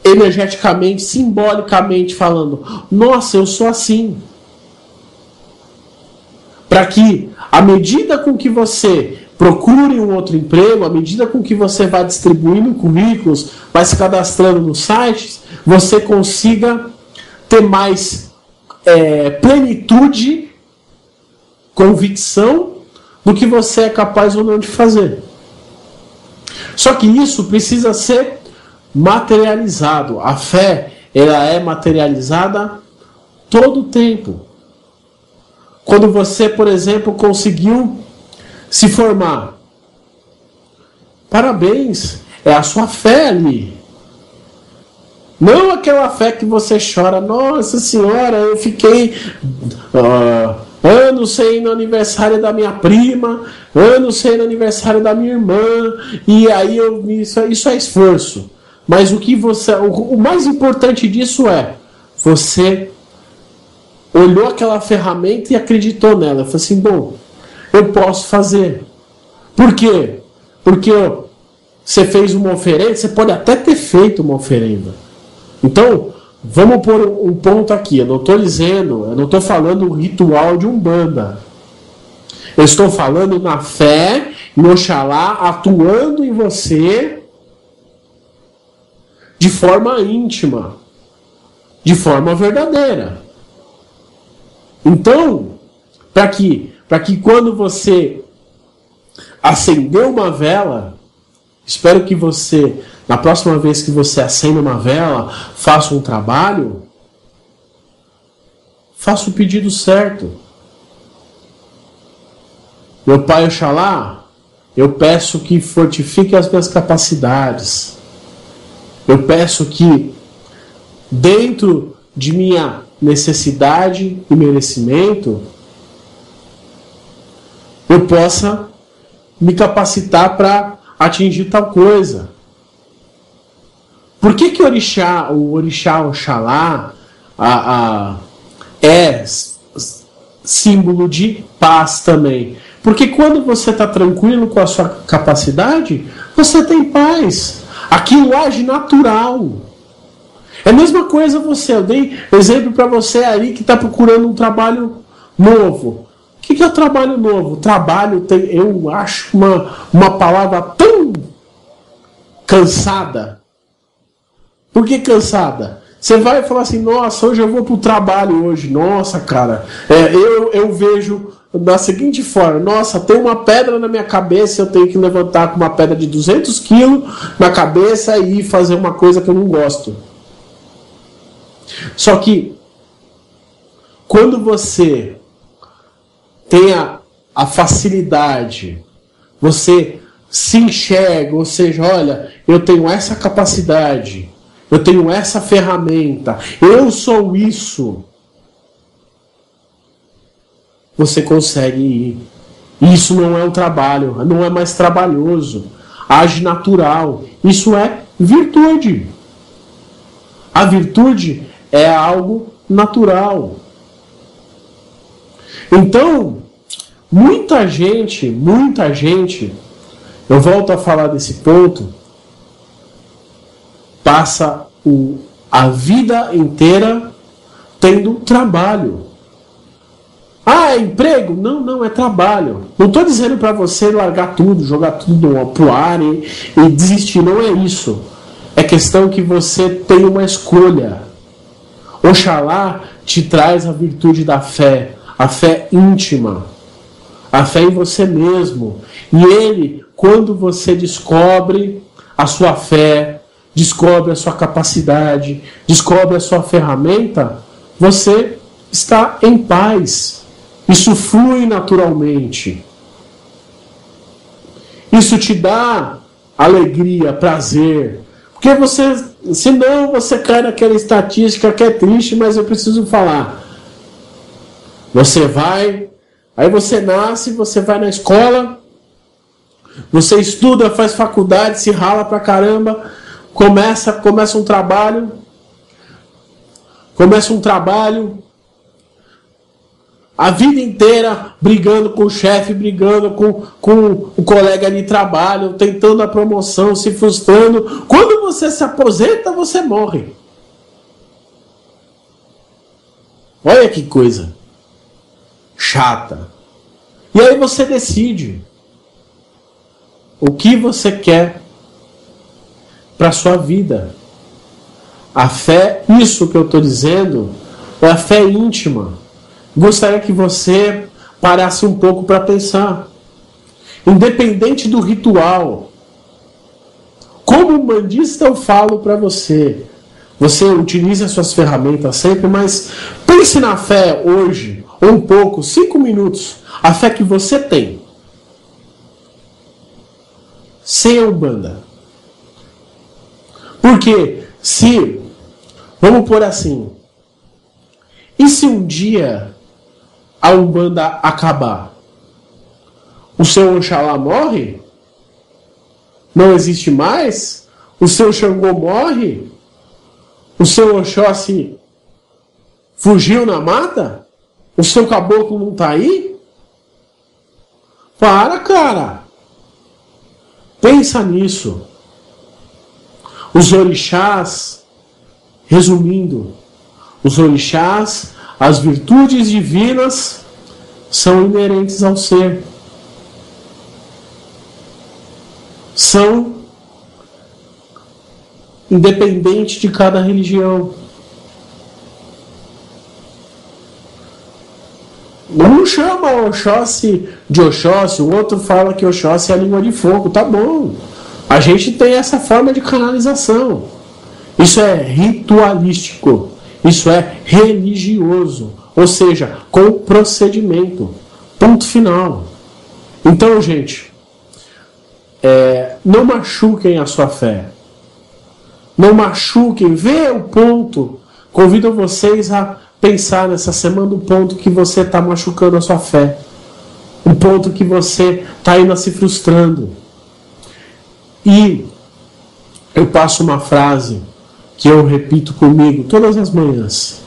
energeticamente, simbolicamente falando, nossa, eu sou assim. Para que, à medida com que você procure um outro emprego, à medida com que você vai distribuindo currículos, vai se cadastrando nos sites, você consiga ter mais plenitude, convicção do que você é capaz ou não de fazer. Só que isso precisa ser materializado. A fé, ela é materializada todo o tempo. Quando você, por exemplo, conseguiu se formar, parabéns, é a sua fé ali. Não aquela fé que você chora, nossa senhora, eu fiquei anos sem ir no aniversário da minha prima, anos sem ir no aniversário da minha irmã, e aí isso é esforço. Mas o mais importante disso é, você olhou aquela ferramenta e acreditou nela. Falei assim, bom, eu posso fazer. Por quê? Porque você fez uma oferenda, você pode até ter feito uma oferenda. Então, vamos pôr um ponto aqui. Eu não estou falando o ritual de Umbanda. Eu estou falando na fé, em Oxalá, atuando em você de forma íntima, de forma verdadeira. Então, para que quando você acender uma vela, espero que você na próxima vez que você acende uma vela, faça um trabalho, faça o pedido certo. Meu Pai Oxalá, eu peço que fortifique as minhas capacidades. Eu peço que, dentro de minha necessidade e merecimento, eu possa me capacitar para atingir tal coisa. Por que o Orixá Oxalá é símbolo de paz também? Porque quando você está tranquilo com a sua capacidade, você tem paz. Aquilo age natural. É a mesma coisa você. Eu dei exemplo para você aí que está procurando um trabalho novo. O que é o trabalho novo? Trabalho, eu acho uma palavra tão cansada. Por que cansada? Você vai falar assim, nossa, hoje eu vou para o trabalho hoje. Nossa, cara, eu vejo da seguinte forma, nossa, tem uma pedra na minha cabeça, eu tenho que levantar com uma pedra de 200 quilos na cabeça e fazer uma coisa que eu não gosto. Só que, quando você tem a facilidade, você se enxerga, ou seja, olha, eu tenho essa capacidade, eu tenho essa ferramenta, eu sou isso. Você consegue ir. Isso não é um trabalho, não é mais trabalhoso. Age natural. Isso é virtude. A virtude é algo natural. Então, muita gente, eu volto a falar desse ponto, passa a vida inteira tendo trabalho. Ah, é emprego? Não, é trabalho. Não estou dizendo para você largar tudo, jogar tudo pro ar e desistir. Não é isso. É questão que você tem uma escolha. Oxalá te traz a virtude da fé, a fé íntima, a fé em você mesmo. E ele, quando você descobre a sua fé, descobre a sua capacidade, descobre a sua ferramenta, você está em paz. Isso flui naturalmente. Isso te dá alegria, prazer. Porque você, senão você cai naquela estatística que é triste, mas eu preciso falar. Você vai, aí você nasce, você vai na escola, você estuda, faz faculdade, se rala pra caramba, começa um trabalho, a vida inteira brigando com o chefe, brigando com o colega de trabalho, tentando a promoção, se frustrando. Quando você se aposenta, você morre. Olha que coisa chata. E aí você decide o que você quer para a sua vida. A fé, isso que eu estou dizendo, é a fé íntima. Gostaria que você parasse um pouco para pensar. Independente do ritual, como umbandista eu falo para você, você utilize as suas ferramentas sempre, mas pense na fé hoje, um pouco, 5 minutos, a fé que você tem. Sem a Umbanda. Porque vamos pôr assim, e se um dia a Umbanda acabar? O seu Oxalá morre? Não existe mais? O seu Xangô morre? O seu Oxóssi fugiu na mata? O seu caboclo não está aí? Para, cara! Pensa nisso. Os orixás, resumindo, os orixás, as virtudes divinas são inerentes ao ser. São independentes de cada religião. Um chama Oxóssi de Oxóssi, o outro fala que Oxóssi é a língua de fogo. Tá bom. A gente tem essa forma de canalização. Isso é ritualístico. Isso é religioso. Ou seja, com procedimento. Ponto final. Então, gente, não machuquem a sua fé. Não machuquem. Vê o ponto. Convido vocês a pensar nessa semana o ponto que você está machucando a sua fé. O ponto que você está ainda se frustrando. E eu passo uma frase que eu repito comigo todas as manhãs.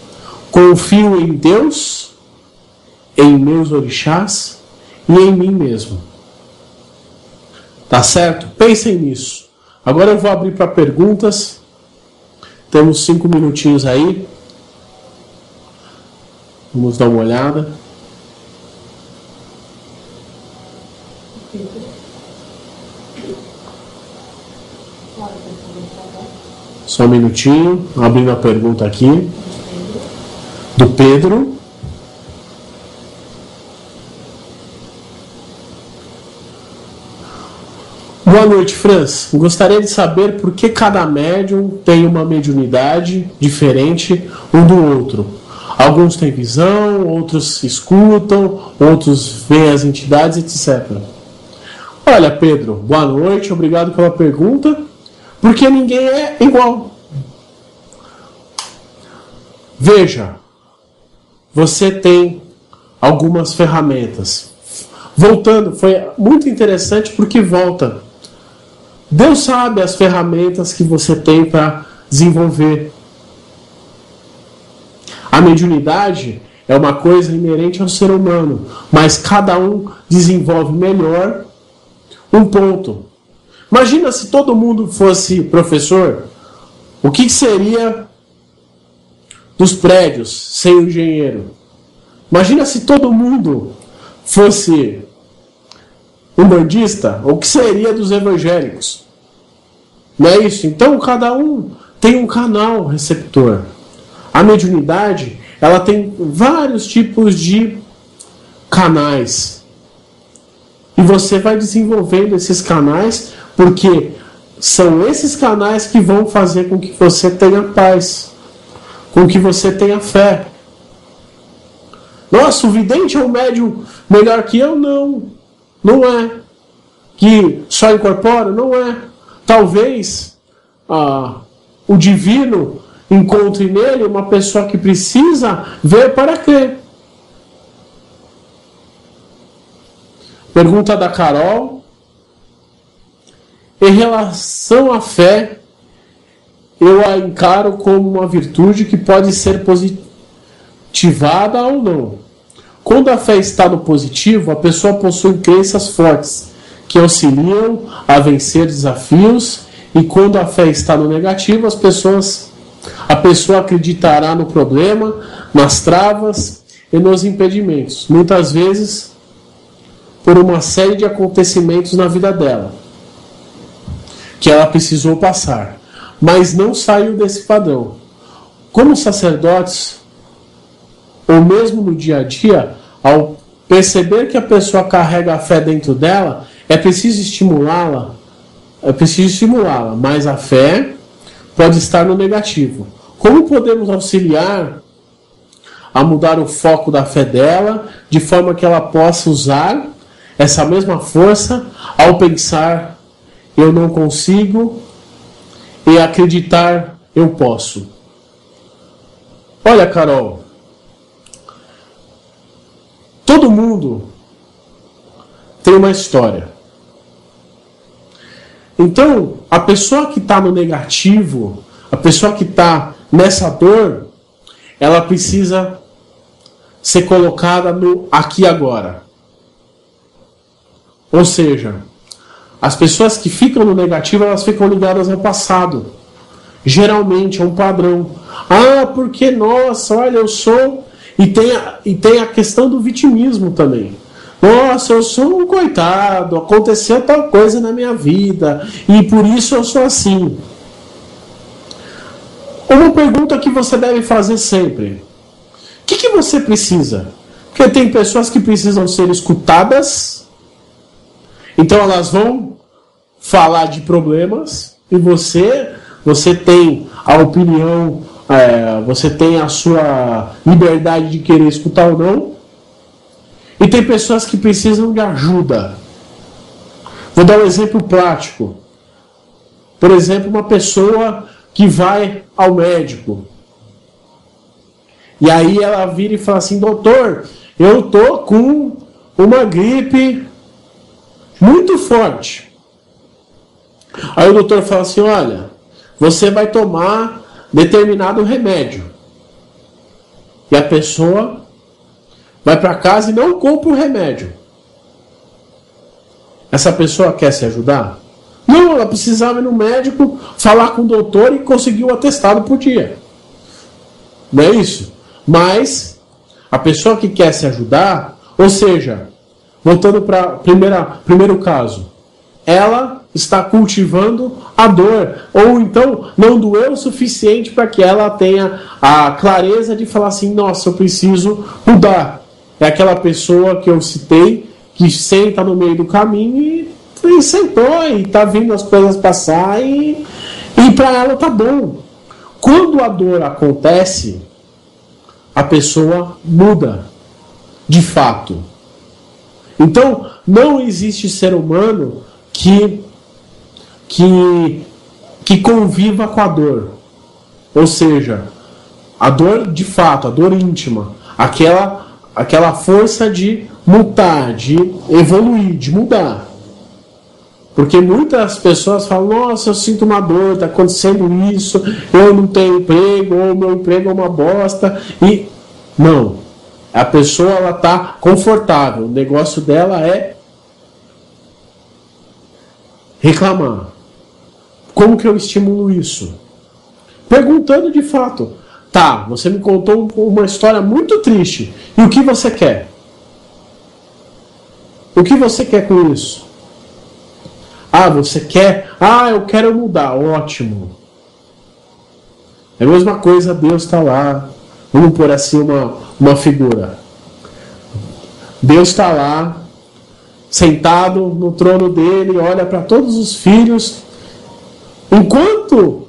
Confio em Deus, em meus orixás e em mim mesmo. Tá certo? Pensem nisso. Agora eu vou abrir para perguntas. Temos 5 minutinhos aí. Vamos dar uma olhada. Só um minutinho, abrindo a pergunta aqui. Do Pedro. Boa noite, Franz. Gostaria de saber por que cada médium tem uma mediunidade diferente um do outro. Alguns têm visão, outros escutam, outros veem as entidades, etc. Olha, Pedro, boa noite, obrigado pela pergunta. Porque ninguém é igual. Veja, você tem algumas ferramentas. Voltando, foi muito interessante porque volta. Deus sabe as ferramentas que você tem para desenvolver. A mediunidade é uma coisa inerente ao ser humano, mas cada um desenvolve melhor um ponto. Imagina se todo mundo fosse professor, o que seria dos prédios sem o engenheiro? Imagina se todo mundo fosse umbandista, o que seria dos evangélicos? Não é isso? Então cada um tem um canal receptor. A mediunidade, ela tem vários tipos de canais. E você vai desenvolvendo esses canais, porque são esses canais que vão fazer com que você tenha paz, com que você tenha fé. Nossa, o vidente é um médium melhor que eu? Não, não é. Que só incorpora? Não é. Talvez o divino encontre nele uma pessoa que precisa ver para crer. Pergunta da Carol. Em relação à fé, eu a encaro como uma virtude que pode ser positivada ou não. Quando a fé está no positivo, a pessoa possui crenças fortes, que auxiliam a vencer desafios, e quando a fé está no negativo, a pessoa acreditará no problema, nas travas e nos impedimentos, muitas vezes por uma série de acontecimentos na vida dela, que ela precisou passar, mas não saiu desse padrão. Como sacerdotes, ou mesmo no dia a dia, ao perceber que a pessoa carrega a fé dentro dela, é preciso estimulá-la, mas a fé pode estar no negativo. Como podemos auxiliar a mudar o foco da fé dela, de forma que ela possa usar essa mesma força ao pensar eu não consigo e acreditar eu posso? Olha, Carol, todo mundo tem uma história. Então, a pessoa que está no negativo, a pessoa que está nessa dor, ela precisa ser colocada no aqui e agora. Ou seja, as pessoas que ficam no negativo, elas ficam ligadas ao passado. Geralmente é um padrão. Porque, nossa, olha, eu sou... E tem a questão do vitimismo também. Nossa, eu sou um coitado, aconteceu tal coisa na minha vida, e por isso eu sou assim. Uma pergunta que você deve fazer sempre: o que você precisa? Porque tem pessoas que precisam ser escutadas, então elas vão falar de problemas e você tem a opinião, você tem a sua liberdade de querer escutar ou não. E tem pessoas que precisam de ajuda. Vou dar um exemplo prático. Por exemplo, uma pessoa que vai ao médico. E aí ela vira e fala assim: doutor, eu tô com uma gripe muito forte. Aí o doutor fala assim: olha, você vai tomar determinado remédio. E a pessoa vai para casa e não compra o remédio. Essa pessoa quer se ajudar? Não, ela precisava ir no médico, falar com o doutor e conseguir o atestado por dia. Não é isso? Mas a pessoa que quer se ajudar, ou seja, voltando para primeiro caso, ela está cultivando a dor, ou então não doeu o suficiente para que ela tenha a clareza de falar assim: nossa, eu preciso mudar. É aquela pessoa que eu citei, que senta no meio do caminho e sentou e está vendo as coisas passar e para ela tá bom. Quando a dor acontece, a pessoa muda, de fato. Então, não existe ser humano que conviva com a dor. Ou seja, a dor de fato, a dor íntima, aquela força de mutar, de evoluir, de mudar. Porque muitas pessoas falam: nossa, eu sinto uma dor, está acontecendo isso, eu não tenho emprego, ou meu emprego é uma bosta. E não, a pessoa ela está confortável, o negócio dela é reclamar. Como que eu estimulo isso? Perguntando de fato: tá, você me contou uma história muito triste, e o que você quer? O que você quer com isso? Ah, você quer? Ah, eu quero mudar. Ótimo. É a mesma coisa, Deus está lá. Vamos pôr assim uma figura. Deus está lá, sentado no trono dele, olha para todos os filhos. Enquanto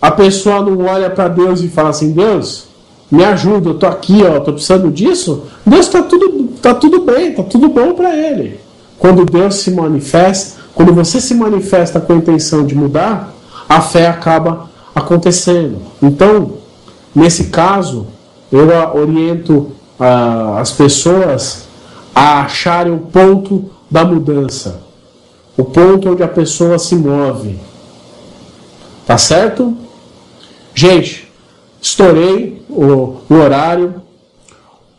a pessoa não olha para Deus e fala assim: Deus, me ajuda, eu estou aqui, estou precisando disso. Deus está tudo bem, está tudo bom para ele. Quando Deus se manifesta, quando você se manifesta com a intenção de mudar, a fé acaba acontecendo. Então, nesse caso, eu oriento as pessoas a acharem o ponto da mudança, o ponto onde a pessoa se move. Tá certo? Gente, estourei o horário.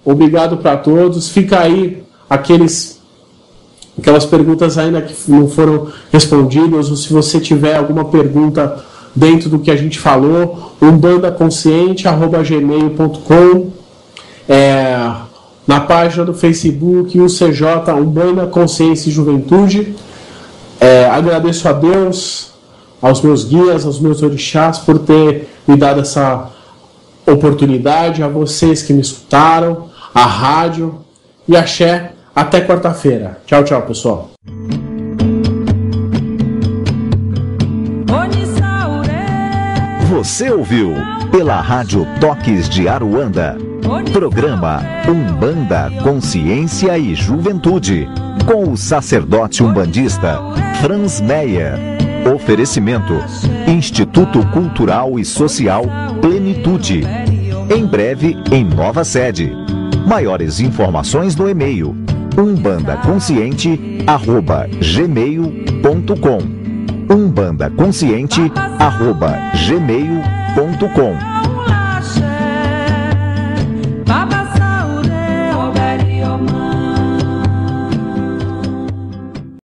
Obrigado para todos. Fica aí aquelas perguntas ainda que não foram respondidas, ou se você tiver alguma pergunta dentro do que a gente falou, umbandaconsciente@gmail.com, na página do Facebook, UCJ, Umbanda Consciência e Juventude. Agradeço a Deus, aos meus guias, aos meus orixás, por ter me dado essa oportunidade, a vocês que me escutaram, a rádio, e axé. Até quarta-feira. Tchau, tchau, pessoal. Você ouviu pela Rádio Toques de Aruanda, programa Umbanda, Consciência e Juventude, com o sacerdote umbandista Franz Meyer. Oferecimento: Instituto Cultural e Social Plenitude. Em breve, em nova sede. Maiores informações no e-mail umbandaconsciente@gmail.com umbandaconsciente@gmail.com